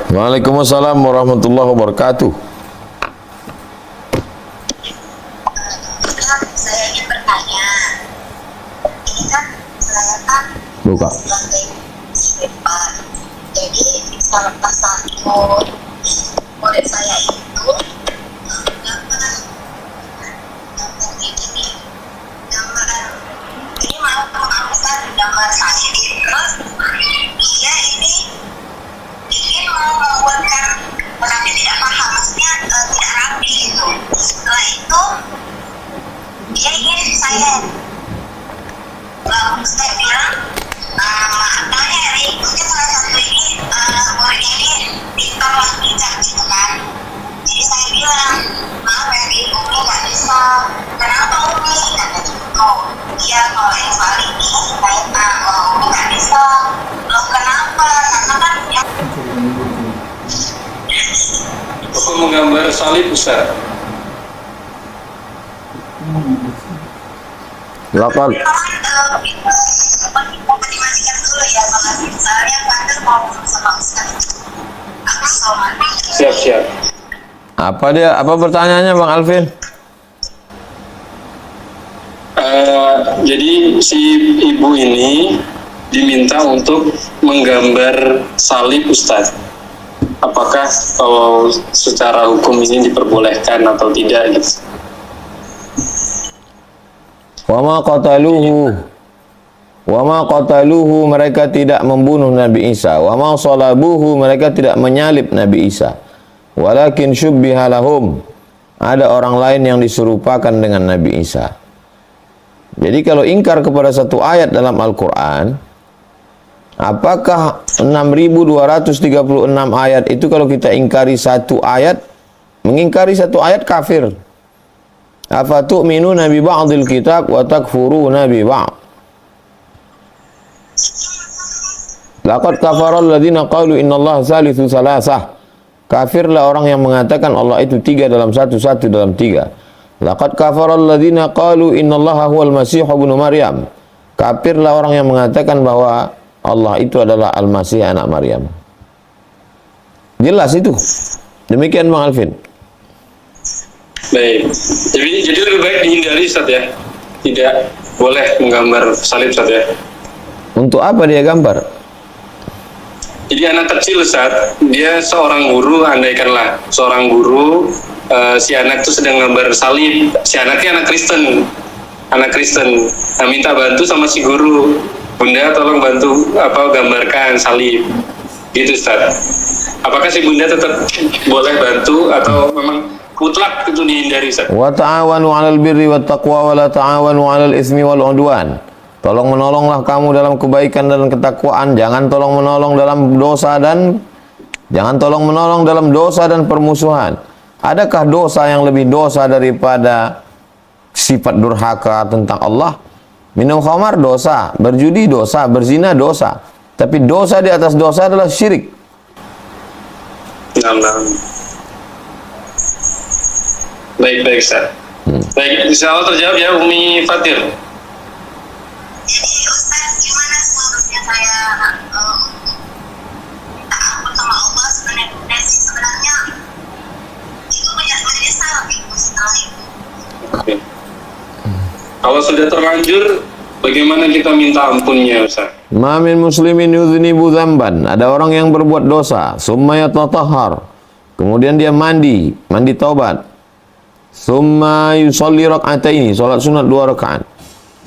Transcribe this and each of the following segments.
Waalaikumsalam warahmatullahi wabarakatuh. Saya ingin bertanya, ini kan saya kan Buka. sebagai siswa, jadi salah satu murid saya itu gambar ini gambar ini mau mengamalkan gambar saya, terus dia ini ingin mau membuatkan tapi tidak paham, maksudnya tidak rapi gitu. Setelah itu dia ingin saya bilang maaf tanya Eri, mungkin salah satu ini murid ini pintar lagi gitu kan. Jadi saya bilang, maaf Eri, Umi nggak bisa. Kenapa Umi? Kata gitu. Iya, kalau yang soal ini saya kalau Umi nggak bisa. Loh kenapa? Karena kan yang Bapak menggambar salib Ustaz. Laqad dimatikan dulu ya, soalnya Fadil mau sama Ustaz. Siap. Apa pertanyaannya Bang Alvin? Jadi si ibu ini diminta untuk menggambar salib Ustaz. Apakah secara hukum ini diperbolehkan atau tidak gitu? Wa ma qataluhu mereka tidak membunuh Nabi Isa. Wa ma salabuhu mereka tidak menyalib Nabi Isa. Walakin syubbiha lahum, ada orang lain yang diserupakan dengan Nabi Isa. Jadi kalau ingkar kepada satu ayat dalam Al-Quran, apakah 6.236 ayat itu kalau kita ingkari satu ayat, mengingkari satu ayat kafir? Afatu'minuna bi ba'dil kitab wa takfuruna bi ba'd. Laqad kafara alladziina qalu innallaha tsalitsu tsalatsah. Kafirlah orang yang mengatakan Allah itu tiga dalam satu, satu dalam tiga. Laqad kafara alladziina qalu innallaha huwal masih ibnu Maryam. Kafirlah orang yang mengatakan bahwa Allah itu adalah Al-Masih anak Maryam. Jelas itu. Demikian Bang Alvin. Baik. Jadi lebih baik dihindari Ustaz ya. Tidak boleh menggambar salib Ustaz ya. Untuk apa dia gambar? Jadi anak kecil Ustaz, dia seorang guru, andaikanlah seorang guru, si anak itu sedang gambar salib. Si anaknya anak Kristen. Nah, minta bantu sama si guru. Bunda tolong bantu gambarkan salib. Gitu Ustaz. Apakah si bunda tetap boleh bantu atau memang mutlak itu dihindari Ustaz? Wa ta'awanu 'alal birri wat taqwa wa la ta'awanu 'alal ismi wal 'udwan. Tolong menolonglah kamu dalam kebaikan dan ketakwaan, jangan tolong menolong dalam dosa dan permusuhan. Adakah dosa yang lebih dosa daripada sifat durhaka tentang Allah? Minum khamar dosa, berjudi dosa, berzina dosa. Tapi dosa di atas dosa adalah syirik. Nah. Baik Ustaz. Baik, insya Allah terjawab ya Umi Fatir. Jadi Ustaz, gimana seharusnya saya minta ampun sama Allah sebenarnya itu banyak menyesal itu setelah itu. Oke. Kalau sudah terlanjur, bagaimana kita minta ampunnya Ustaz? Ma min muslimin yudhnibu dzamban. Ada orang yang berbuat dosa, summa yatatahhar. Kemudian dia mandi taubat. Summa yusalli rak'ataini, salat sunat 2 rakaat.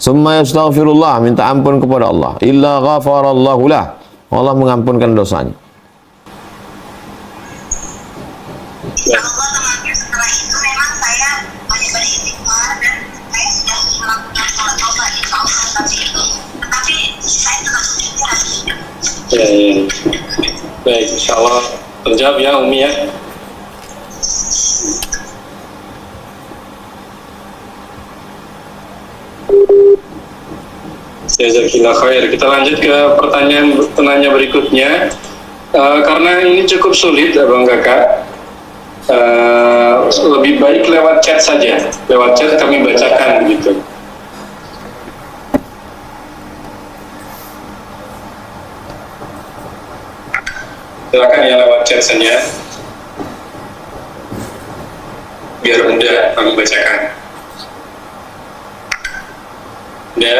Summa yastaghfirullah, minta ampun kepada Allah. Illa ghafarallahu lah, Allah mengampunkan dosanya. Allah terlanjur setelah itu memang saya banyak beristighfar dan saya sudah melakukan sholat taubat insya Allah, tetapi saya tetap berpikir. Ya. Baik, insya Allah terjawab ya Umi ya. Jazakallah khair. Kita lanjut ke pertanyaan penanya berikutnya. Karena ini cukup sulit Abang Kakak, lebih baik lewat chat saja. Lewat chat kami bacakan gitu. Silakan ya lewat chat saja. Biar mudah kami bacakan. Udah.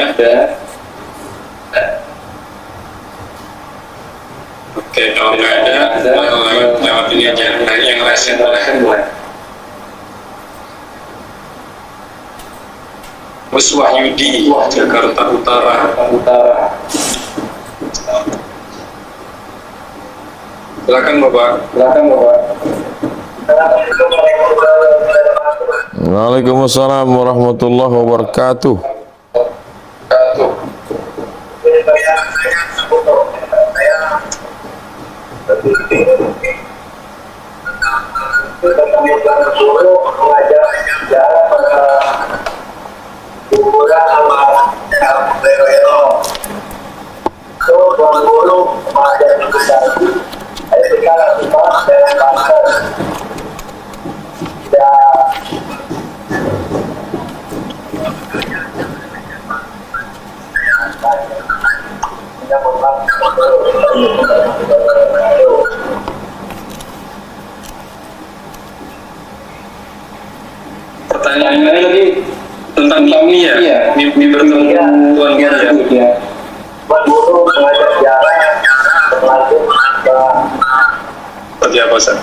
Oke, kalau nggak ada, lewat ini aja. Nah, yang lain boleh. Mas Wahyudi, Jakarta Utara. Silakan Bapak. Waalaikumsalam warahmatullahi wabarakatuh. Pertanyaannya tadi tentang mimpi ya? Mimpi bertemu Tuhan ya? Seperti apa, Ustaz?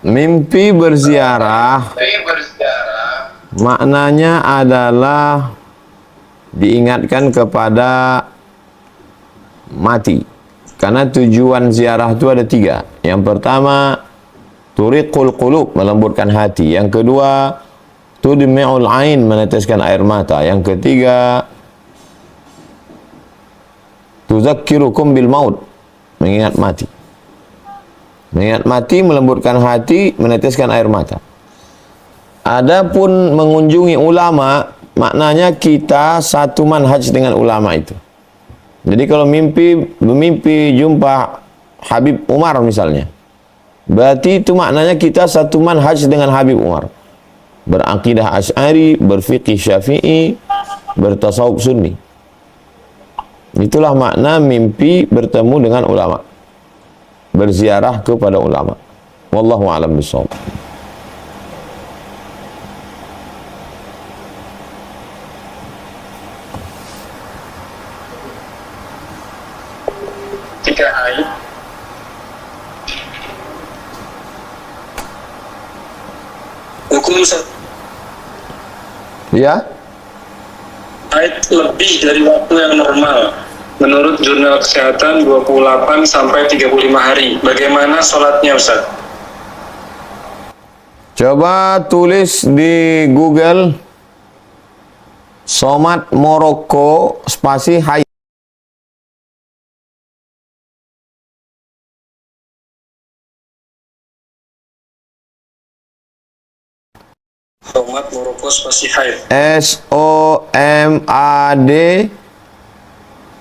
Mimpi berziarah maknanya adalah diingatkan kepada mati. Karena tujuan ziarah itu ada 3. Yang pertama, turiqul qulub, melembutkan hati. Yang kedua, tudmi'ul ain, meneteskan air mata. Yang ketiga, tuzakkirukum bil maut, mengingat mati. Mengingat mati, melembutkan hati, meneteskan air mata. Adapun mengunjungi ulama, maknanya kita satu manhaj dengan ulama itu. Jadi kalau bermimpi jumpa Habib Umar misalnya, berarti itu maknanya kita satu manhaj dengan Habib Umar. Berakidah Asy'ari, berfiqih Syafi'i, bertasawuf Sunni. Itulah makna mimpi bertemu dengan ulama. Berziarah kepada ulama. Wallahu a'lam bishawab. Ketika haid, hukum Ya? haid lebih dari waktu yang normal. Menurut jurnal kesehatan 28 sampai 35 hari. Bagaimana sholatnya, Ustaz? Coba tulis di Google Somat Moroko spasi haid. Somat Moroko spasi haid.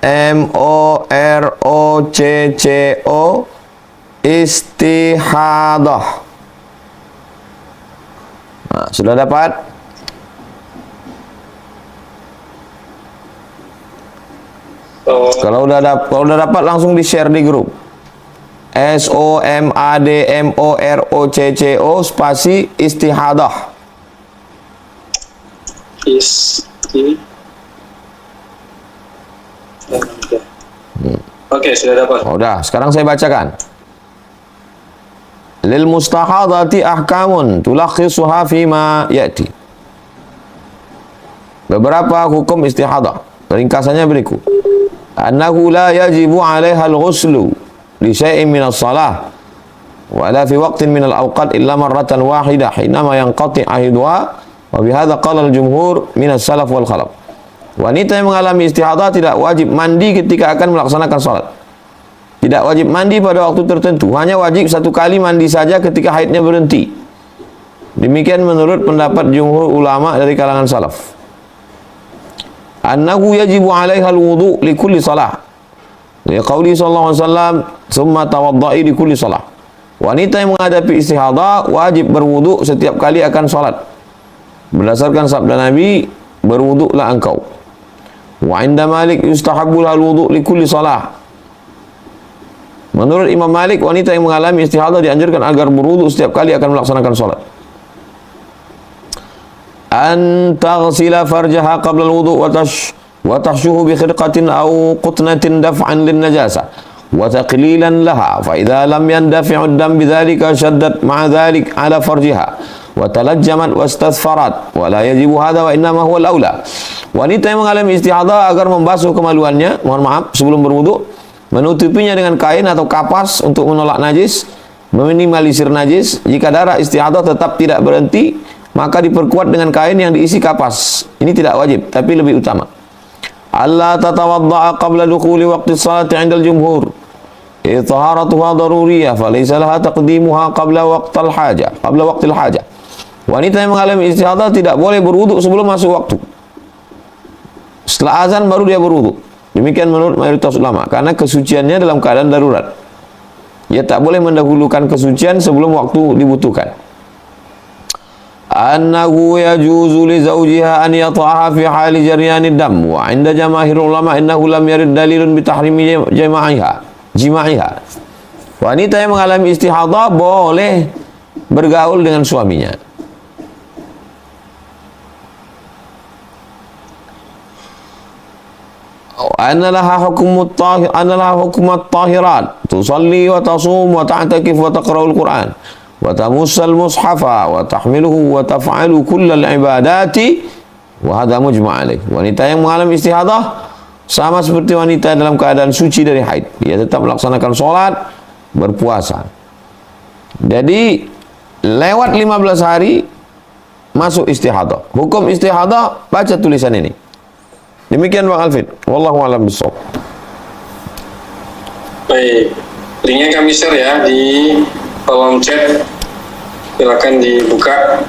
SOMADMOROCCO istihadah. Nah, sudah dapat? Kalau udah dapat langsung di-share di grup. SOMADMOROCCO spasi istihadah. Oke, sudah dapat. Udah, sekarang saya bacakan. Lil mustahadati ahkamun tulakhisuha fima ya'ti. Beberapa hukum istihadah. Ringkasannya berikut. Annahu la yajibu 'alaiha al-ghuslu li syai'in min as-salah wa la fi waqtin min al-awqat illa marratan wahidah hinama yanqati' ahduha. Wa bihadza qala al-jumhur min as-salaf wal khalaf. Wanita yang mengalami istihadah tidak wajib mandi ketika akan melaksanakan salat. Tidak wajib mandi pada waktu tertentu, hanya wajib satu kali mandi saja ketika haidnya berhenti. Demikian menurut pendapat jumhur ulama dari kalangan salaf. Annahu yajibu 'alaiha al-wudu' li kulli salah. Ya qauli sallallahu alaihi wasallam, "Tsumma tawadda'i li kulli salah." Wanita yang menghadapi istihadah wajib berwudu setiap kali akan salat. Berdasarkan sabda Nabi, berwuduklah engkau. Wa inda Malik yustahabbu lahal wudu' li kulli salah. Menurut Imam Malik, wanita yang mengalami istihadah dianjurkan agar berwudu setiap kali akan melaksanakan salat. An taghsila farjaha qabla al-wudu' wa tahshuhu bi khirqatin aw qutnatin daf'an lin najasa wa taqlilan laha fa idza lam yandafi'u ad-dam bidzalika shaddat ma'a dzalik ala farjiha wa talajjamat wastathfarat wa la yajibu hadha wa innama huwa al-aula. Wanita yang mengalami istihadah agar membasuh kemaluannya, mohon maaf, sebelum berwudu, menutupinya dengan kain atau kapas untuk menolak najis, meminimalisir najis. Jika darah istihadah tetap tidak berhenti, maka diperkuat dengan kain yang diisi kapas. Ini tidak wajib, tapi lebih utama. Allah tatawadda'a qabla dukhuli waqti salati 'inda al-jumhur. Taharatuha daruriyah, falaysa laha taqdimuha qabla waqtil hajah. Wanita yang mengalami istihadah tidak boleh berwudu sebelum masuk waktu. Setelah azan baru dia berwudu. Demikian menurut mayoritas ulama, karena kesuciannya dalam keadaan darurat. Ia tak boleh mendahulukan kesucian sebelum waktu dibutuhkan. Annahu yajuzu li zawjiha an yata'aha fi hali jaryanid dam wa 'inda jamaahir ulama innahu lam yarid dalilun bi tahrimi jima'iha. Wanita yang mengalami istihadah boleh bergaul dengan suaminya. Anna laha hukumat tahirat tusalli wa tasum wa ta'takif wa taqra'ul Qur'an wa tamussal mushafa wa tahmiluhu wa taf'alu kullal ibadati wa hadha mujma' alaih. Wanita yang mengalami istihadah sama seperti wanita dalam keadaan suci dari haid. Dia tetap melaksanakan sholat, berpuasa. Jadi lewat 15 hari masuk istihadah. Hukum istihadah, baca tulisan ini. Demikian Bang Alvin. Wallahu a'lam bishawab. Baik, linknya kami share ya di kolom chat. Silakan dibuka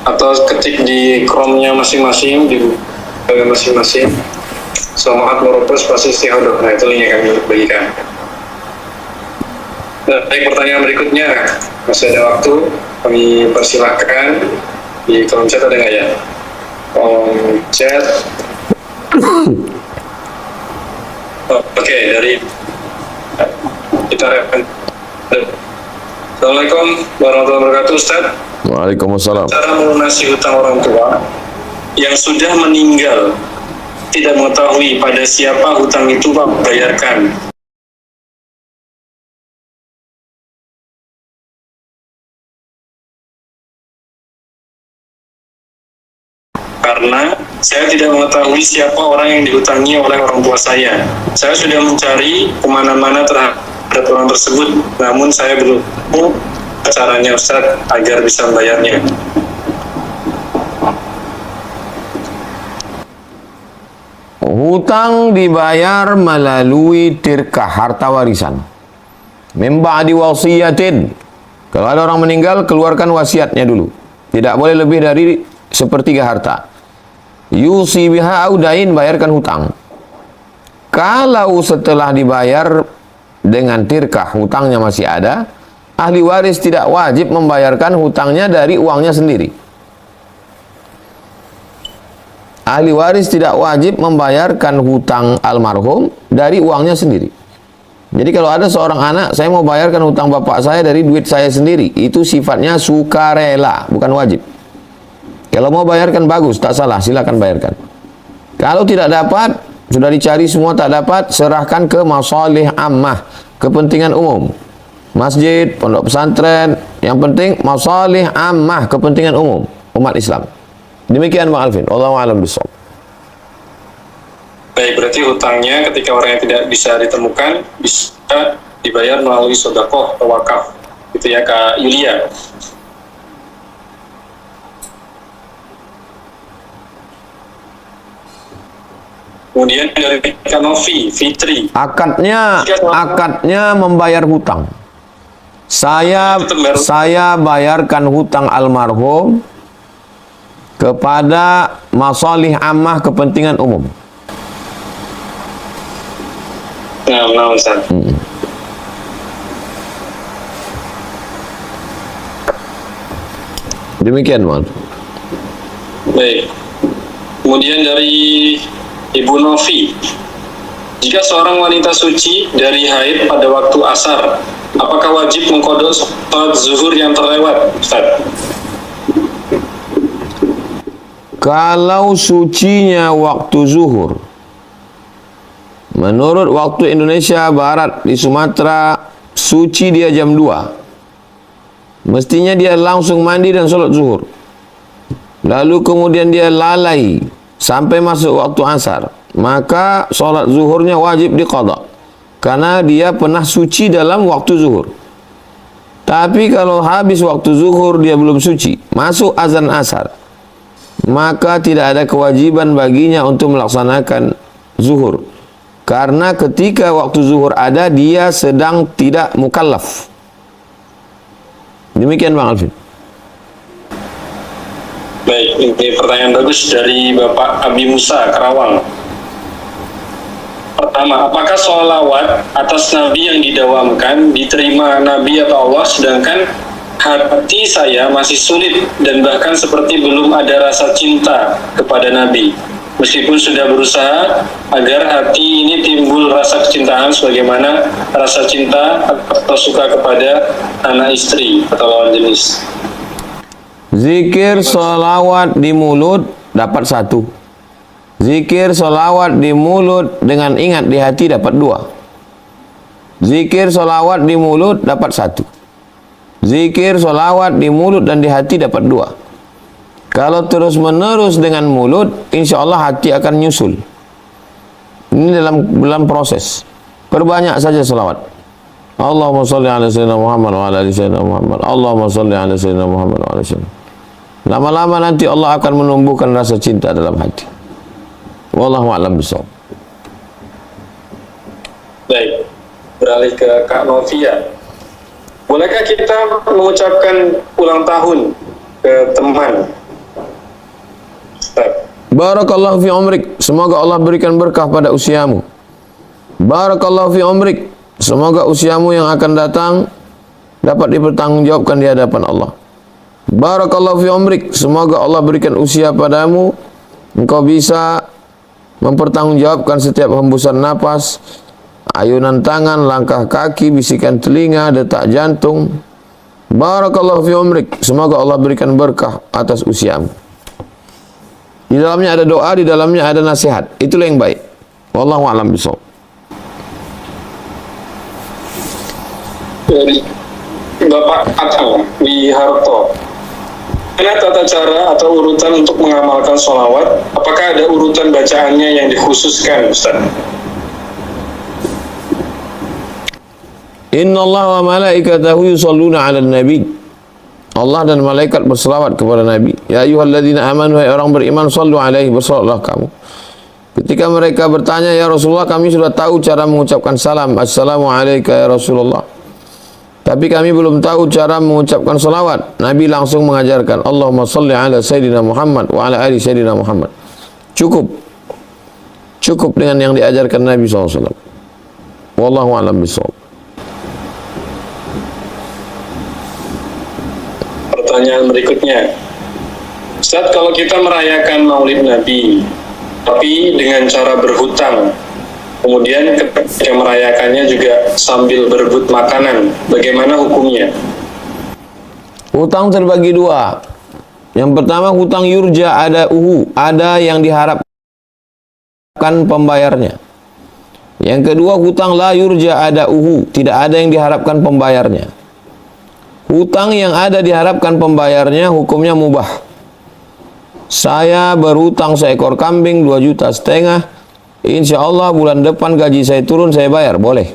atau ketik di Chrome-nya masing-masing, di masing-masing. Somat meropos pasti istihadah. Nah, itu linknya kami bagikan. Baik, pertanyaan berikutnya. Masih ada waktu, kami persilahkan. Di kolom chat ada nggak ya? Kolom chat. Oke, dari kita Assalamualaikum warahmatullahi wabarakatuh, Ustaz. Waalaikumsalam. Cara melunasi hutang orang tua yang sudah meninggal, tidak mengetahui pada siapa hutang itu Pak bayarkan. Karena saya tidak mengetahui siapa orang yang dihutangi oleh orang tua saya. Saya sudah mencari kemana-mana terhadap orang tersebut, namun saya belum tahu caranya Ustaz agar bisa membayarnya. Hutang dibayar melalui tirkah, harta warisan. Min ba'di wasiyatin. Kalau ada orang meninggal, keluarkan wasiatnya dulu. Tidak boleh lebih dari sepertiga harta. Yusi biha audain, bayarkan hutang. Kalau setelah dibayar dengan tirkah hutangnya masih ada, ahli waris tidak wajib membayarkan hutangnya dari uangnya sendiri. Ahli waris tidak wajib membayarkan hutang almarhum dari uangnya sendiri. Jadi kalau ada seorang anak, saya mau bayarkan hutang bapak saya dari duit saya sendiri, itu sifatnya sukarela, bukan wajib. Kalau mau bayarkan bagus, tak salah, silakan bayarkan. Kalau tidak dapat, sudah dicari semua tak dapat, serahkan ke masalih ammah, kepentingan umum. Masjid, pondok pesantren, yang penting masalih ammah, kepentingan umum umat Islam. Demikian Bang Alvin. Wallahu a'lam bishawab. Baik, berarti hutangnya ketika orang yang tidak bisa ditemukan bisa dibayar melalui sedekah atau wakaf. Itu ya Kak Yulia. Kemudian dari Kak Novi, Fitri. Akadnya membayar hutang. Saya bayarkan hutang almarhum kepada masalih ammah, kepentingan umum. Nah, Ustaz. Demikian, Mas. Baik. Kemudian dari Ibu Novi, jika seorang wanita suci dari haid pada waktu asar, apakah wajib mengkodok sholat zuhur yang terlewat, Ustaz? Kalau sucinya waktu zuhur, menurut waktu Indonesia Barat di Sumatera, suci dia jam 2. Mestinya dia langsung mandi dan sholat zuhur. Lalu kemudian dia lalai sampai masuk waktu asar, maka sholat zuhurnya wajib diqadha, karena dia pernah suci dalam waktu zuhur. Tapi kalau habis waktu zuhur dia belum suci, masuk azan asar, maka tidak ada kewajiban baginya untuk melaksanakan zuhur, karena ketika waktu zuhur ada dia sedang tidak mukallaf. Demikian Bang Alvin. Baik, ini pertanyaan bagus dari Bapak Abi Musa, Karawang. Pertama, apakah sholawat atas Nabi yang didawamkan diterima Nabi atau Allah, sedangkan hati saya masih sulit dan bahkan seperti belum ada rasa cinta kepada Nabi, meskipun sudah berusaha agar hati ini timbul rasa kecintaan sebagaimana rasa cinta atau suka kepada anak istri atau lawan jenis. Zikir solawat di mulut dapat 1. Zikir solawat di mulut dengan ingat di hati dapat 2. Zikir solawat di mulut dapat 1. Zikir solawat di mulut dan di hati dapat 2. Kalau terus menerus dengan mulut, insya Allah hati akan nyusul. Ini dalam proses. Perbanyak saja solawat. Allahumma salli ala sayyidina Muhammad wa ala ali sayyidina Muhammad. Allahumma salli ala sayyidina Muhammad wa ala ali sayyidina. Lama-lama nanti Allah akan menumbuhkan rasa cinta dalam hati. Wallahu a'lam bishawab. Baik, beralih ke Kak Novia. Bolehkah kita mengucapkan ulang tahun ke teman? Ustaz. Barakallahu fi umrik. Semoga Allah berikan berkah pada usiamu. Barakallahu fi umrik. Semoga usiamu yang akan datang dapat dipertanggungjawabkan di hadapan Allah. Barakallahu fi umrik. Semoga Allah berikan usia padamu, engkau bisa mempertanggungjawabkan setiap hembusan napas, ayunan tangan, langkah kaki, bisikan telinga, detak jantung. Barakallahu fi umrik. Semoga Allah berikan berkah atas usiamu. Di dalamnya ada doa, di dalamnya ada nasihat. Itulah yang baik. Wallahu a'lam bishawab. Dari Bapak Atang Wiharto, mana tata cara atau urutan untuk mengamalkan sholawat? Apakah ada urutan bacaannya yang dikhususkan, Ustaz? Inna Allah wa malaikatahu yusalluna ala nabi. Allah dan malaikat berselawat kepada Nabi. Ya ayyuhalladzina amanu, hai orang beriman, sallu alaihi, bersalawatlah kamu. Ketika mereka bertanya, ya Rasulullah, kami sudah tahu cara mengucapkan salam, assalamu alayka ya Rasulullah, tapi kami belum tahu cara mengucapkan salawat. Nabi langsung mengajarkan, Allahumma salli ala Sayyidina Muhammad wa ala ali Sayyidina Muhammad. Cukup dengan yang diajarkan Nabi SAW. Wallahu a'lam bishawab. Pertanyaan berikutnya, Ustaz, kalau kita merayakan Maulid Nabi, tapi dengan cara berhutang, kemudian ketika merayakannya juga sambil berebut makanan, bagaimana hukumnya? Hutang terbagi 2. Yang pertama hutang yurja, ada yang diharapkan pembayarnya. Yang kedua hutang la yurja tidak ada yang diharapkan pembayarnya. Hutang yang ada diharapkan pembayarnya hukumnya mubah. Saya berhutang seekor kambing 2,5 juta, insya Allah bulan depan gaji saya turun, saya bayar, boleh.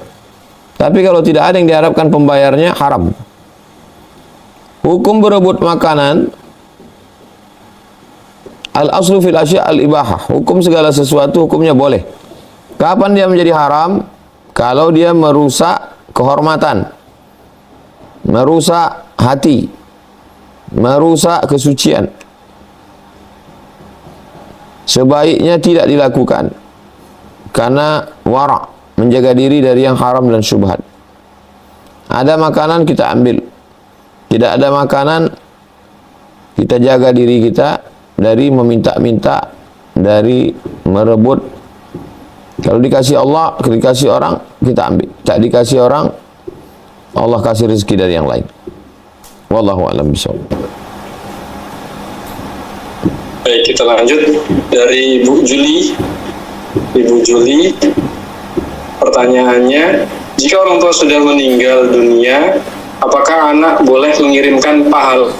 Tapi kalau tidak ada yang diharapkan pembayarnya, haram. Hukum berebut makanan, al-aslu fil asya' al-ibahah. Hukum segala sesuatu hukumnya boleh. Kapan dia menjadi haram? Kalau dia merusak kehormatan, merusak hati, merusak kesucian. Sebaiknya tidak dilakukan, karena wara', menjaga diri dari yang haram dan syubhat. Ada makanan kita ambil, tidak ada makanan kita jaga diri kita dari meminta-minta, dari merebut Kalau dikasih Allah, dikasih orang, kita ambil. Tak dikasih orang, Allah kasih rezeki dari yang lain. Wallahu a'lam bishawab. Baik, kita lanjut dari Ibu Juli. Ibu Juli, pertanyaannya, jika orang tua sudah meninggal dunia, apakah anak boleh mengirimkan pahala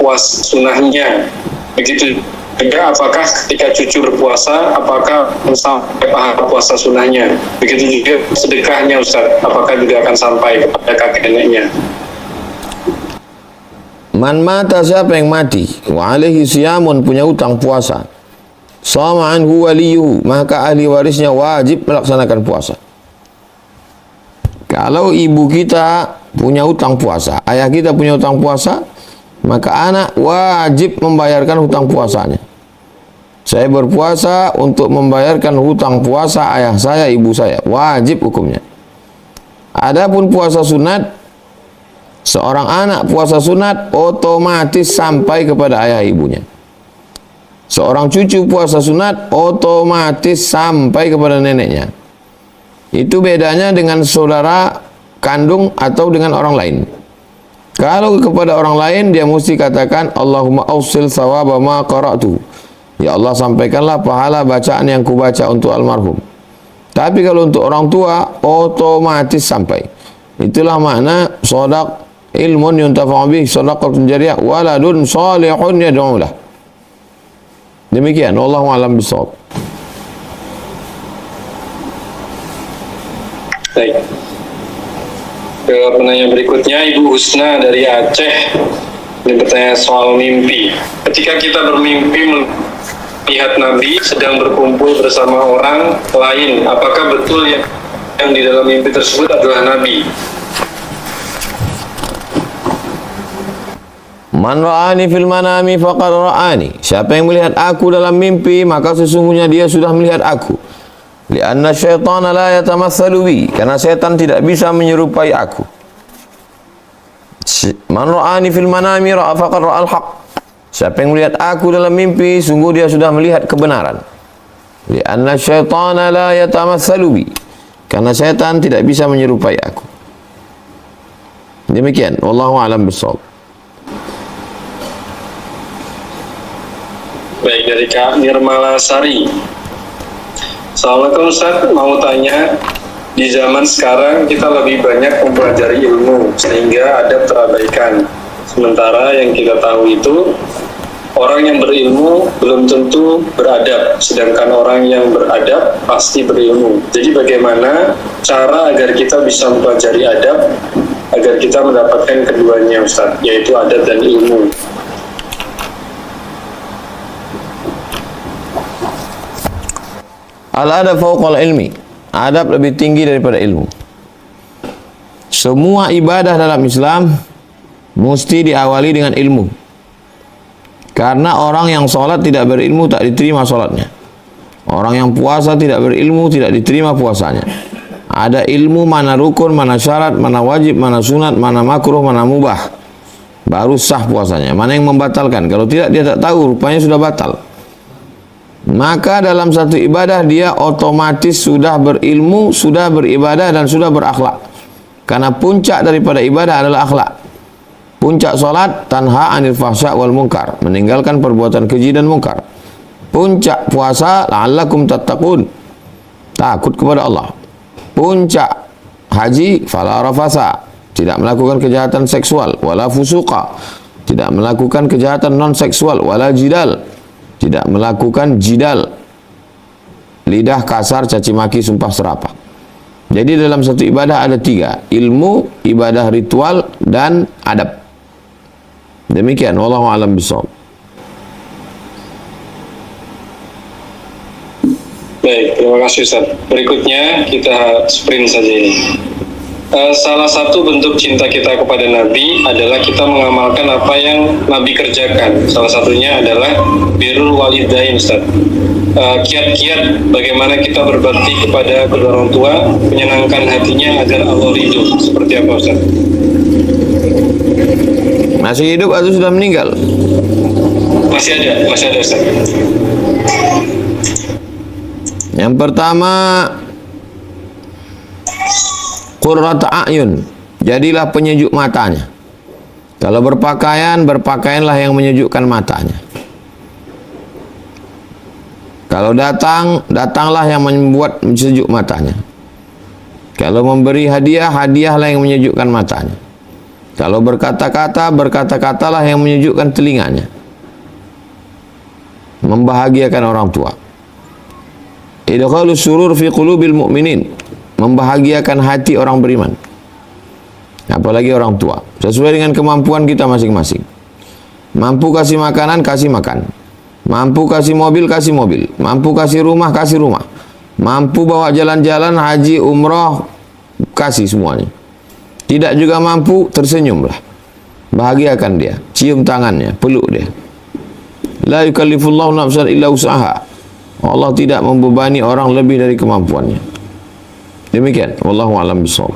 puasa sunnahnya? Begitu juga apakah ketika cucu berpuasa, apakah sampai pahala puasa sunnahnya? Begitu juga sedekahnya Ustaz, apakah juga akan sampai kepada kakek neneknya? Man mata, siapa yang mati, wa alaihi siyamun, punya utang puasa, sama anhu waliyuhu, maka ahli warisnya wajib melaksanakan puasa. Kalau ibu kita punya utang puasa, ayah kita punya utang puasa, maka anak wajib membayarkan hutang puasanya. Saya berpuasa untuk membayarkan hutang puasa ayah saya, ibu saya, wajib hukumnya. Adapun puasa sunat, seorang anak puasa sunat otomatis sampai kepada ayah ibunya. Seorang cucu puasa sunat otomatis sampai kepada neneknya. Itu bedanya dengan saudara kandung atau dengan orang lain. Kalau kepada orang lain, dia mesti katakan Allahumma awsil thawaba ma qara'tu. Ya Allah, sampaikanlah pahala bacaan yang kubaca untuk almarhum. Tapi kalau untuk orang tua, otomatis sampai. Itulah makna shadaq ilmun yuntafa'u bih, shadaqatun jariyah, waladun salihun yad'u lah. Demikian, wallahu a'lam bishawab. Baik. Ke penanya berikutnya, Ibu Husna dari Aceh. Ini bertanya soal mimpi. Ketika kita bermimpi melihat Nabi sedang berkumpul bersama orang lain, apakah betul yang di dalam mimpi tersebut adalah Nabi? Man ra'ani fil manami faqad ra'ani. Siapa yang melihat aku dalam mimpi, maka sesungguhnya dia sudah melihat aku. Lianna syaitana la yatamatsalu bi, karena setan tidak bisa menyerupai aku. Man ra'ani fil manami ra'a faqad ra'al haq. Siapa yang melihat aku dalam mimpi, sungguh dia sudah melihat kebenaran. Lianna syaitana la yatamatsalu bi, karena setan tidak bisa menyerupai aku. Demikian, wallahu a'lam bishawab. Baik, dari Kak Nirmala Sari. Assalamualaikum Ustaz, mau tanya, di zaman sekarang kita lebih banyak mempelajari ilmu sehingga adab terabaikan. Sementara yang kita tahu itu orang yang berilmu belum tentu beradab, sedangkan orang yang beradab pasti berilmu. Jadi bagaimana cara agar kita bisa mempelajari adab agar kita mendapatkan keduanya Ustaz, yaitu adab dan ilmu? Al-adab fawqal ilmi. Adab lebih tinggi daripada ilmu. Semua ibadah dalam Islam mesti diawali dengan ilmu. Karena orang yang sholat tidak berilmu tak diterima sholatnya. Orang yang puasa tidak berilmu tidak diterima puasanya. Ada ilmu mana rukun, mana syarat, mana wajib, mana sunat, mana makruh, mana mubah, baru sah puasanya. Mana yang membatalkan. Kalau tidak, dia tak tahu, rupanya sudah batal. Maka dalam satu ibadah dia otomatis sudah berilmu, sudah beribadah, dan sudah berakhlak. Karena puncak daripada ibadah adalah akhlak. Puncak solat tanha anil fahsya wal munkar, meninggalkan perbuatan keji dan munkar. Puncak puasa la'allakum tattaqun, takut kepada Allah. Puncak haji fala rafasa, tidak melakukan kejahatan seksual, wala fusuqa, tidak melakukan kejahatan non seksual, wala jidal, tidak melakukan jidal, lidah kasar, caci maki, sumpah serapah. Jadi dalam satu ibadah ada tiga: ilmu, ibadah ritual, dan adab. Demikian, wallahu a'lam bishawab. Baik, terima kasih Ustaz. Berikutnya kita sprint saja ini. Salah satu bentuk cinta kita kepada Nabi adalah kita mengamalkan apa yang Nabi kerjakan. Salah satunya adalah birrul walidain, Ustaz. Kiat-kiat bagaimana kita berbakti kepada kedua orang tua, menyenangkan hatinya agar Allah ridho. Seperti apa, Ustaz? Masih hidup atau sudah meninggal? Masih ada Ustaz. Yang pertama, qurrata a'yun, jadilah penyejuk matanya. Kalau berpakaian, berpakaianlah yang menyejukkan matanya. Kalau datang, datanglah yang membuat sejuk matanya. Kalau memberi hadiah, hadiahlah yang menyejukkan matanya. Kalau berkata-kata, berkata-katalah yang menyejukkan telinganya. Membahagiakan orang tua. Idkhalus surur fi qulubil mu'minin, membahagiakan hati orang beriman. Apalagi orang tua. Sesuai dengan kemampuan kita masing-masing. Mampu kasih makanan, kasih makan. Mampu kasih mobil, kasih mobil. Mampu kasih rumah, kasih rumah. Mampu bawa jalan-jalan, haji, umroh, kasih semuanya. Tidak juga mampu, tersenyumlah. Bahagiakan dia. Cium tangannya, peluk dia. La yukallifullahu nafsan illa usaha. Allah tidak membebani orang lebih dari kemampuannya. Demikian. Wallahu a'lam bishawab.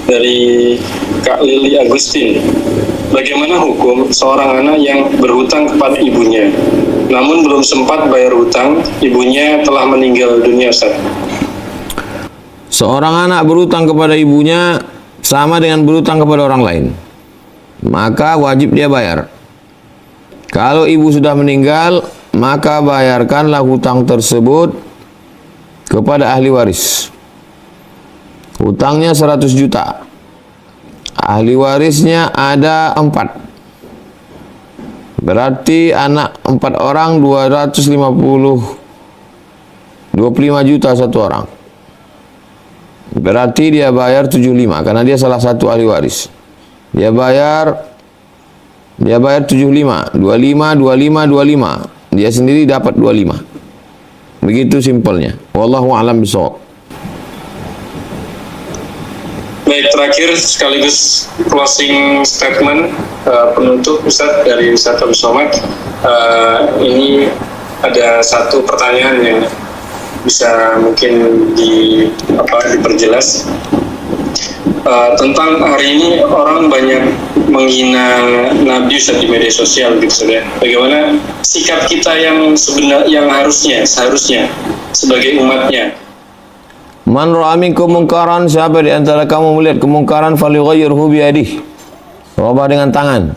Dari Kak Lili Agustin, bagaimana hukum seorang anak yang berhutang kepada ibunya, namun belum sempat bayar hutang, ibunya telah meninggal dunia, Ustaz? Seorang anak berhutang kepada ibunya sama dengan berhutang kepada orang lain, maka wajib dia bayar. Kalau ibu sudah meninggal, maka bayarkanlah hutang tersebut kepada ahli waris. Hutangnya 100 juta. Ahli warisnya ada 4. Berarti anak 4 orang 25 juta satu orang. Berarti dia bayar 75 karena dia salah satu ahli waris. Dia bayar 75, 25. Dia sendiri dapat 25. Begitu simpelnya. Wallahu a'lam bishawab. Baik, terakhir sekaligus closing statement penutup Ustaz dari Ustaz Abdul Somad. Ini ada satu pertanyaan yang bisa mungkin diperjelas tentang hari ini orang banyak menghina Nabi Ustaz di media sosial gitu Ustaz ya. Bagaimana sikap kita yang seharusnya sebagai umatnya? Man ra'a minkum munkaran, siapa di antara kamu melihat kemungkaran falyughayyirhu biyadihi. Rubah dengan tangan.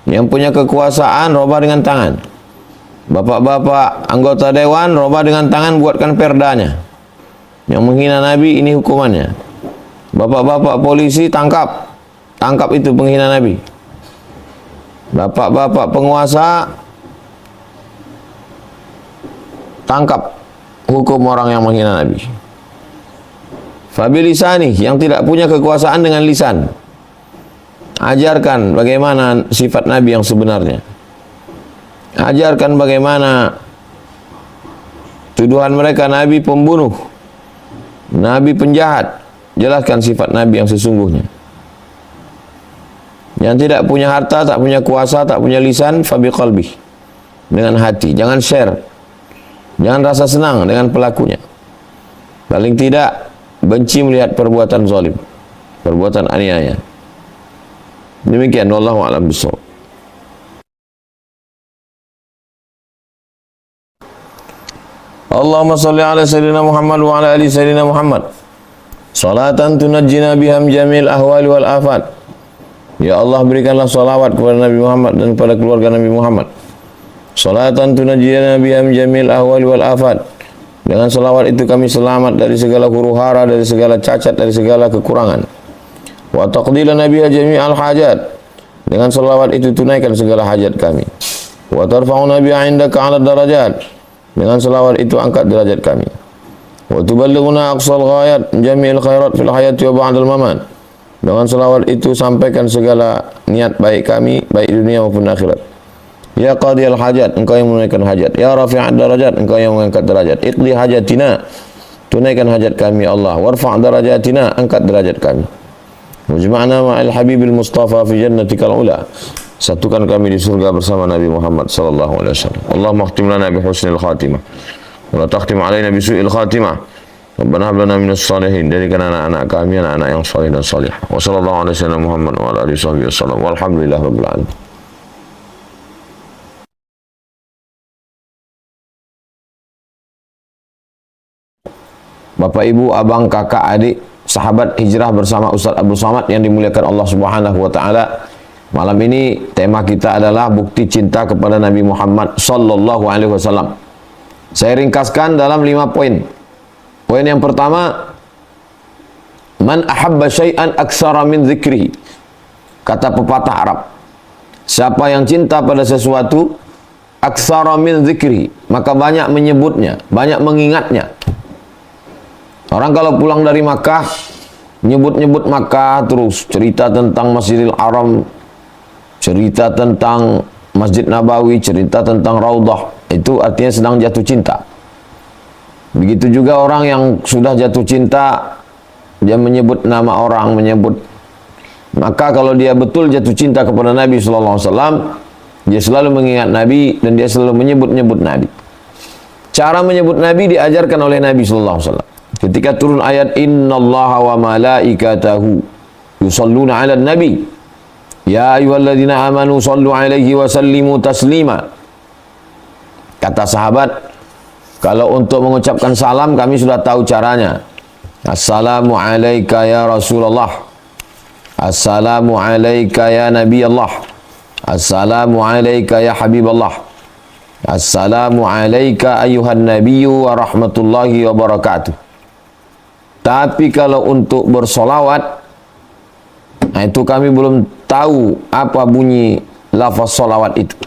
Yang punya kekuasaan rubah dengan tangan. Bapak-bapak anggota dewan rubah dengan tangan, buatkan perdanya. Yang menghina Nabi ini hukumannya. Bapak-bapak polisi tangkap itu penghina Nabi. Bapak-bapak penguasa tangkap hukum orang yang menghina Nabi. Fabilisani, yang tidak punya kekuasaan dengan lisan, ajarkan bagaimana sifat Nabi yang sebenarnya. Ajarkan bagaimana tuduhan mereka Nabi pembunuh, Nabi penjahat. Jelaskan sifat Nabi yang sesungguhnya. Yang tidak punya harta, tak punya kuasa, tak punya lisan, fabiqalbih, dengan hati. Jangan share, jangan rasa senang dengan pelakunya. Paling tidak benci melihat perbuatan zalim, perbuatan aniaya. Demikian, wallahu a'lam bishawab. Allahumma salli ala sayyidina Muhammad wa ala ali sayyidina Muhammad. Salatan tunajjina biham jamil ahwali wal afat. Ya Allah, berikanlah salawat kepada Nabi Muhammad dan kepada keluarga Nabi Muhammad. Salatan tunajjina biham jamil ahwali wal afat. Dengan salawat itu kami selamat dari segala huru-hara, dari segala cacat, dari segala kekurangan. Wa taqdila nabiyya jami'al hajat. Dengan salawat itu tunaikan segala hajat kami. Wa tarfa'u nabiyya 'indaka 'ala darajat. Dengan salawat itu angkat derajat kami. Wa tuballighuna aqsal ghayat jami'il khairat fil hayati wa ba'dal mamat. Dengan salawat itu sampaikan segala niat baik kami, baik dunia maupun akhirat. Ya qadiyal hajat, engkau yang menunaikan hajat. Ya rafi'ad darajat, engkau yang mengangkat derajat. Iqdi hajatina, tunaikan hajat kami Allah. Warfa' darajatina, angkat derajat kami. Wajma'na ma'al habibil mustafa fi jannatikal ula. Satukan kami di surga bersama Nabi Muhammad sallallahu alaihi wasallam. Allahumma khtim lana bi husnil khatimah. Wa la takhtim alaina bi su'il khatimah. Rabbana hab lana minas salihin. Jadikan anak-anak kami anak-anak yang saleh dan salihah. Wa sallallahu alaihi wasallam Muhammad wa ala alihi wasallam. Walhamdulillahirabbil alamin. Bapak, Ibu, abang, kakak, adik, sahabat hijrah bersama Ustaz Abdul Somad yang dimuliakan Allah Subhanahu wa taala. Malam ini tema kita adalah bukti cinta kepada Nabi Muhammad sallallahu alaihi wasallam. Saya ringkaskan dalam 5 poin. Poin yang pertama, man ahabba syai'an aktsara min dzikrihi. Kata pepatah Arab, siapa yang cinta pada sesuatu aktsara min dzikrihi, maka banyak menyebutnya, banyak mengingatnya. Orang kalau pulang dari Makkah, nyebut-nyebut Makkah terus, cerita tentang Masjidil Haram, cerita tentang Masjid Nabawi, cerita tentang Raudhah, itu artinya sedang jatuh cinta. Begitu juga orang yang sudah jatuh cinta, dia menyebut nama orang, maka kalau dia betul jatuh cinta kepada Nabi sallallahu alaihi wasallam, dia selalu mengingat Nabi dan dia selalu menyebut-nyebut Nabi. Cara menyebut Nabi diajarkan oleh Nabi sallallahu alaihi wasallam. Ketika turun ayat innallaha wa malaikatahu yusalluna 'alan nabi ya ayyuhalladzina amanu sallu 'alaihi wa sallimu taslima. Kata sahabat, kalau untuk mengucapkan salam kami sudah tahu caranya. Assalamu alayka ya Rasulullah, assalamu alayka ya Nabi Allah, assalamu alayka ya Habiballah, assalamu alayka ayuhan nabiyyu wa rahmatullahi wa barakatuh. Tapi kalau untuk bersolawat, itu kami belum tahu apa bunyi lafaz solawat itu.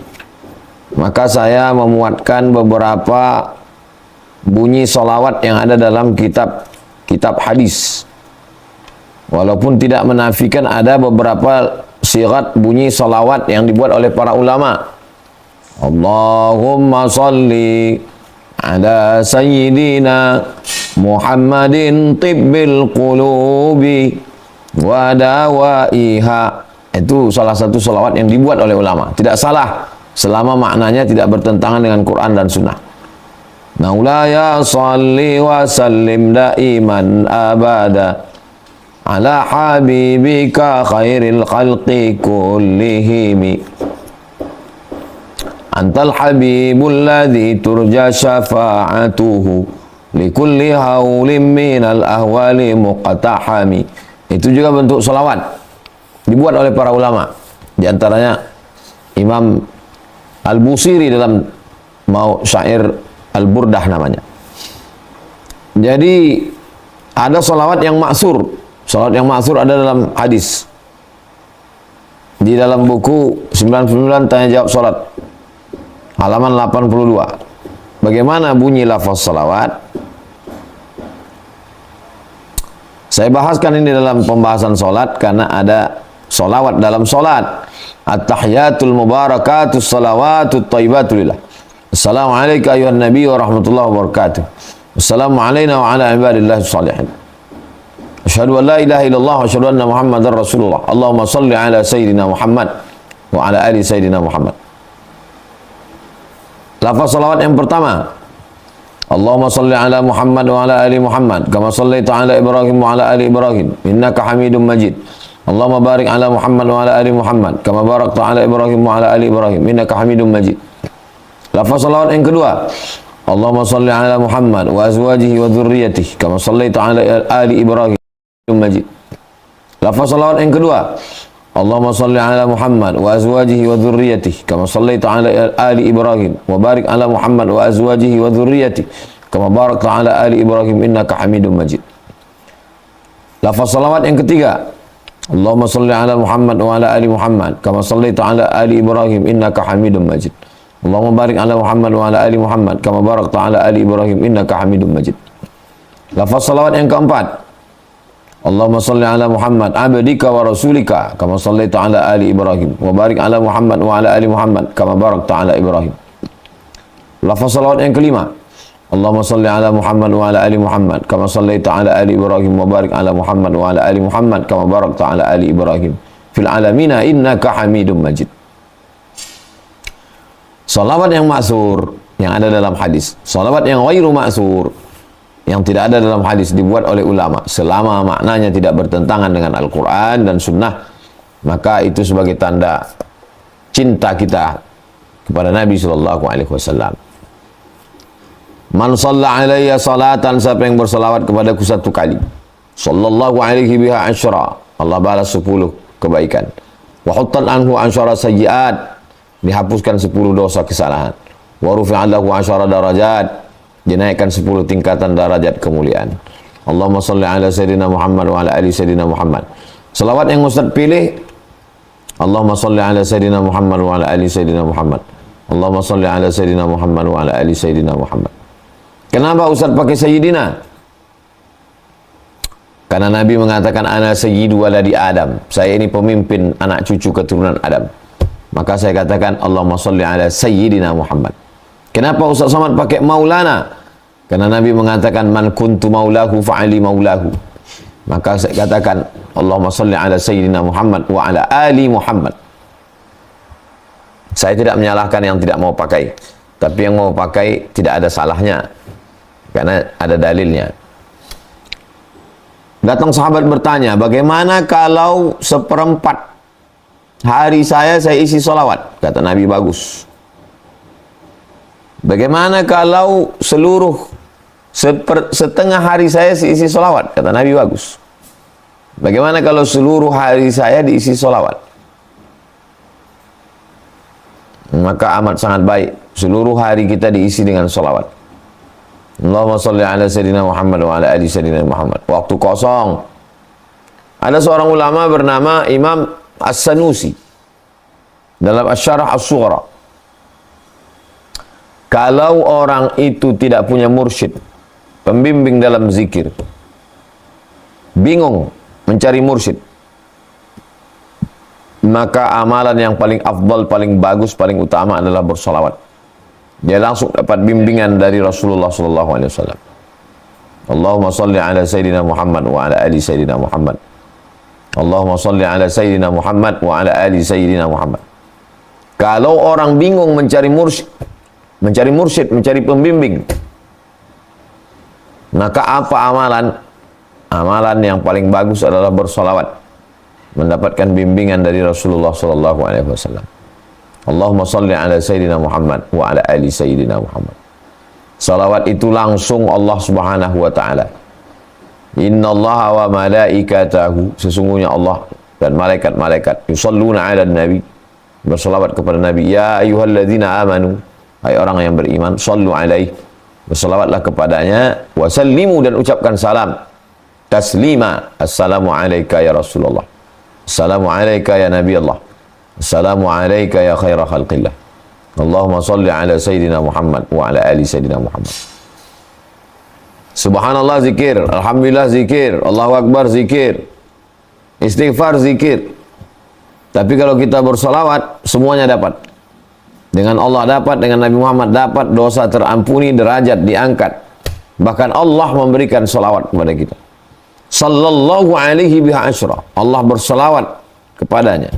Maka saya memuatkan beberapa bunyi solawat yang ada dalam kitab hadis. Walaupun tidak menafikan ada beberapa sigat bunyi solawat yang dibuat oleh para ulama. Allahumma salli ala sayyidina Muhammadin tibbil qulubi wa dawaiha. Itu salah satu solawat yang dibuat oleh ulama. Tidak salah selama maknanya tidak bertentangan dengan Quran dan Sunnah. Maulaya salli wa sallim daiman abada ala habibika khairil khalqi kullihimi. Antal habibul ladzi turja syafa'atuhu likulli haulim minal ahwali muqtahami. Itu juga bentuk solawat dibuat oleh para ulama. Di antaranya Imam Al-Busiri dalam syair Al-Burdah namanya. Jadi ada solawat yang maksur. Solawat yang maksur ada dalam hadis. Di dalam buku 99 Tanya Jawab Salat, halaman 82. Bagaimana bunyi lafaz salawat? Saya bahaskan ini dalam pembahasan solat karena ada solawat dalam solat. At-tahiyatul mubarakatus salawatut thayyibatulillah. Assalamualaikum ayuhan nabi wa rahmatullahi wa barakatuh. Assalamu alayna wa ala ibadillahi shalihin. Asyhadu an la ilaha illallah wa asyhadu anna Muhammadar Rasulullah. Allahumma salli ala sayyidina Muhammad wa ala ali sayyidina Muhammad. Lafaz salawat yang pertama, Allahumma salli ala Muhammad wa ala ali Muhammad kama sallaita ala Ibrahim wa ala ali Ibrahim innaka Hamidum Majid. Allahumma barik ala Muhammad wa ala ali Muhammad kama barakta ala Ibrahim wa ala ali Ibrahim innaka Hamidum Majid. Lafaz salawat yang kedua, Allahumma salli ala Muhammad wa azwajihi wa dhurriyyatihi kama sallaita ala ali Ibrahim Majid. Lafaz salawat yang kedua, Allahumma salli ala Muhammad wa azwajihi wa dhurriyyatihi kama sallaita ala ali Ibrahim wa barik ala Muhammad wa azwajihi wa dhurriyyatihi kama barakta ala ali Ibrahim innaka Hamidum Majid. Lafaz salawat yang ketiga, Allahumma salli ala Muhammad wa ala ali Muhammad kama sallaita ala ali Ibrahim innaka Hamidum Majid. Allahumma barik ala Muhammad wa ala ali Muhammad kama barakta ala ali Ibrahim innaka Hamidum Majid. Lafaz salawat yang keempat, Allahumma salli ala Muhammad abdika wa rasulika kama sallaita ala ali Ibrahim wa barik ala Muhammad wa ala ali Muhammad kama barakta ala Ibrahim. Lafaz salawat yang kelima, Allahumma salli ala Muhammad wa ala ali Muhammad kama sallaita ala ali Ibrahim wa barik ala Muhammad wa ala ali Muhammad kama barakta ala ali Ibrahim fil alamina innaka Hamidum Majid. Salawat yang maksur yang ada dalam hadis, salawat yang ghairu maksur yang tidak ada dalam hadis dibuat oleh ulama selama maknanya tidak bertentangan dengan Al-Quran dan Sunnah, maka itu sebagai tanda cinta kita kepada Nabi Sallallahu Alaihi Wasallam. Man shalla alayya salatan, siapa yang bersalawat kepadaku satu kali, sallallahu alaihi biha asyra, Allah balas 10 kebaikan. Wa huttat anhu asyara sayyiat, dihapuskan 10 dosa kesalahan. Wa rufi'a lahu asyara darajat, dinaikkan 10 tingkatan derajat kemuliaan. Allahumma shalli ala sayyidina Muhammad wa ala ali sayyidina Muhammad. Selawat yang Ustaz pilih, Allahumma shalli ala sayyidina Muhammad wa ala ali sayyidina Muhammad. Allahumma shalli ala sayyidina Muhammad wa ala ali sayyidina Muhammad. Kenapa Ustaz pakai sayyidina? Karena Nabi mengatakan ana sayyidu waladi Adam, saya ini pemimpin anak cucu keturunan Adam. Maka saya katakan Allahumma shalli ala sayyidina Muhammad. Kenapa Ustaz Somad pakai maulana? Karena Nabi mengatakan man kuntu maulahu fa'ali maulahu. Maka saya katakan Allahumma shalli ala sayyidina Muhammad wa ala ali Muhammad. Saya tidak menyalahkan yang tidak mau pakai, tapi yang mau pakai tidak ada salahnya karena ada dalilnya. Datang sahabat bertanya, bagaimana kalau 1/4 hari saya isi solawat? Kata Nabi, bagus. Bagaimana kalau setengah hari saya isi solawat? Kata Nabi, bagus. Bagaimana kalau seluruh hari saya diisi solawat? Maka amat sangat baik seluruh hari kita diisi dengan solawat. Allahumma salli ala sayyidina Muhammad wa ala ali sayyidina Muhammad. Waktu kosong, ada seorang ulama bernama Imam As-Sanusi dalam Asy-Syarah As-Sughra. Kalau orang itu tidak punya mursyid, pembimbing dalam zikir, bingung mencari mursyid, maka amalan yang paling afdal, paling bagus, paling utama adalah bersolawat. Dia langsung dapat bimbingan dari Rasulullah SAW. Allahumma salli ala sayyidina Muhammad wa ala ali sayyidina Muhammad. Allahumma salli ala sayyidina Muhammad wa ala ali sayyidina Muhammad. Kalau orang bingung mencari mursyid, mencari pembimbing, maka apa amalan? Amalan yang paling bagus adalah bersolawat, mendapatkan bimbingan dari Rasulullah SAW. Allahumma salli ala sayyidina Muhammad wa ala ali sayyidina Muhammad. Salawat itu langsung Allah Subhanahu wa taala. Innallaha wa malaikatahu, sesungguhnya Allah dan malaikat-malaikat yusalluna 'alan nabi, bersalawat kepada Nabi. Ya ayyuhalladzina amanu, hai orang yang beriman, sallu alaihi, bersalawatlah kepadanya, wa sallimu, dan ucapkan salam taslima. Assalamu alayka ya Rasulullah, assalamu alayka ya Nabi Allah, assalamu alayka ya khaira khalqillah. Allahumma salli ala sayyidina Muhammad wa ala ali sayyidina Muhammad. Subhanallah zikir, alhamdulillah zikir, Allahu akbar zikir, istighfar zikir. Tapi kalau kita bersolawat, semuanya dapat. Dengan Allah dapat, dengan Nabi Muhammad dapat, dosa terampuni, derajat diangkat. Bahkan Allah memberikan solawat kepada kita. Sallallahu alaihi biha asyra, Allah bersolawat kepadanya.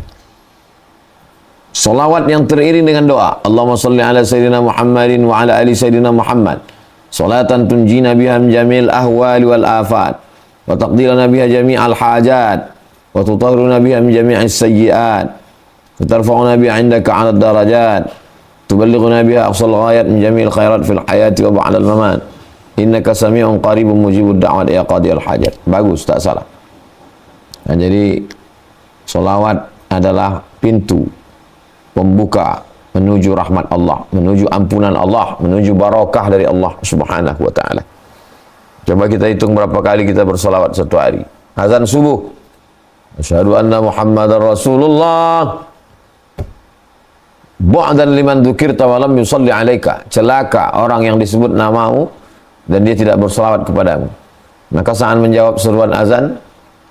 Salawat yang teriring dengan doa. Allahumma salli ala sayyidina Muhammadin wa ala ali sayyidina Muhammad. Salatan tunjina biha min jamil ahwali wal afat. Wa taqdilana biha jami'al hajat. Wa tutahhiruna biha min jami'is sayyiat. Wa tarfa'una biha indaka 'ala darajat. Tuballighuna biha aqsal ghayat min jami'il khairat fil hayati wa ba'dal mamat. Innaka sami'un qaribun mujibud da'wat ya qadiyal hajat. Bagus, tak salah. Nah, jadi salawat adalah pintu pembuka menuju rahmat Allah, menuju ampunan Allah, menuju barakah dari Allah Subhanahu wa taala. Coba kita hitung berapa kali kita bersolawat satu hari. Azan subuh, asyhadu anna Muhammadar Rasulullah. Bu'dan liman dzukirta wa lam yusalli alaika. Celaka orang yang disebut namamu dan dia tidak bersolawat kepadamu. Maka saat menjawab seruan azan,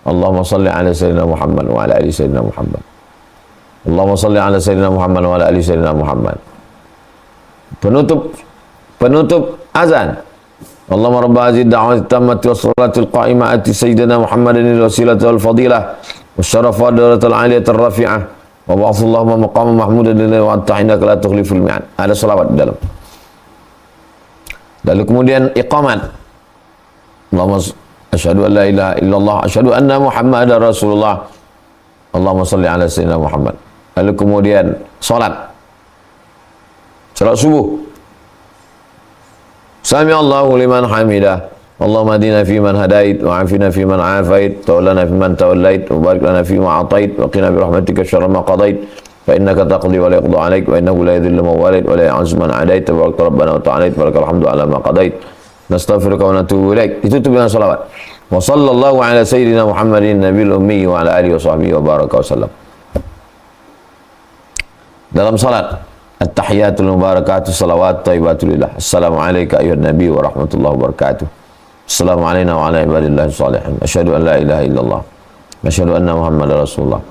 Allahumma salli ala sayyidina Muhammad wa ala ali sayyidina Muhammad. Allahumma salli ala sayyidina Muhammad wa ala ali sayyidina Muhammad. Penutup azan. Allahumma rabba hadhihi ad-da'wati at-tammati was-salati al-qa'imati sayyidina Muhammadin al-wasilati wal fadilah wasyarafa darajatal 'aliyati ar-rafi'ah wa ba'athallahumma maqaman mahmudan lillahi wa anta innaka la tukhliful mi'ad. Ada selawat di dalam. Lalu kemudian iqamat. Allahumma asyhadu an la ilaha illallah asyhadu anna Muhammadar Rasulullah. Allahumma salli ala sayyidina Muhammad. Lalu kemudian salat subuh. Sami Allahu liman hamidah. Allahumma hadina fi man hadait, wa afina fi man afait, tawallana fi man tawallait, wa barik lana fi ma atait, wa qina bi rahmatika syarra ma qadait, fa innaka taqdi wa la yuqda alaik, wa innahu la yadhillu man walait, wa la yu'azzu man adait, tabarakta rabbana wa ta'alait, barakal hamdu ala ma qadait. Nastaghfiruka wa natubu ilaik. Itu dengan salawat. Wa sallallahu ala sayyidina Muhammadin nabiyil ummi wa ala alihi wa sahbihi wa baraka wa sallam. Dalam salat at-tahiyatul mubarakatuh salawat thayyibatulillah. Assalamualaikum ayuhan nabi wa rahmatullahi wa barakatuh. Assalamualaikum wa ala ibadillahi salihin. Asyhadu an la ilaha illallah. Asyhadu anna Muhammadar Rasulullah.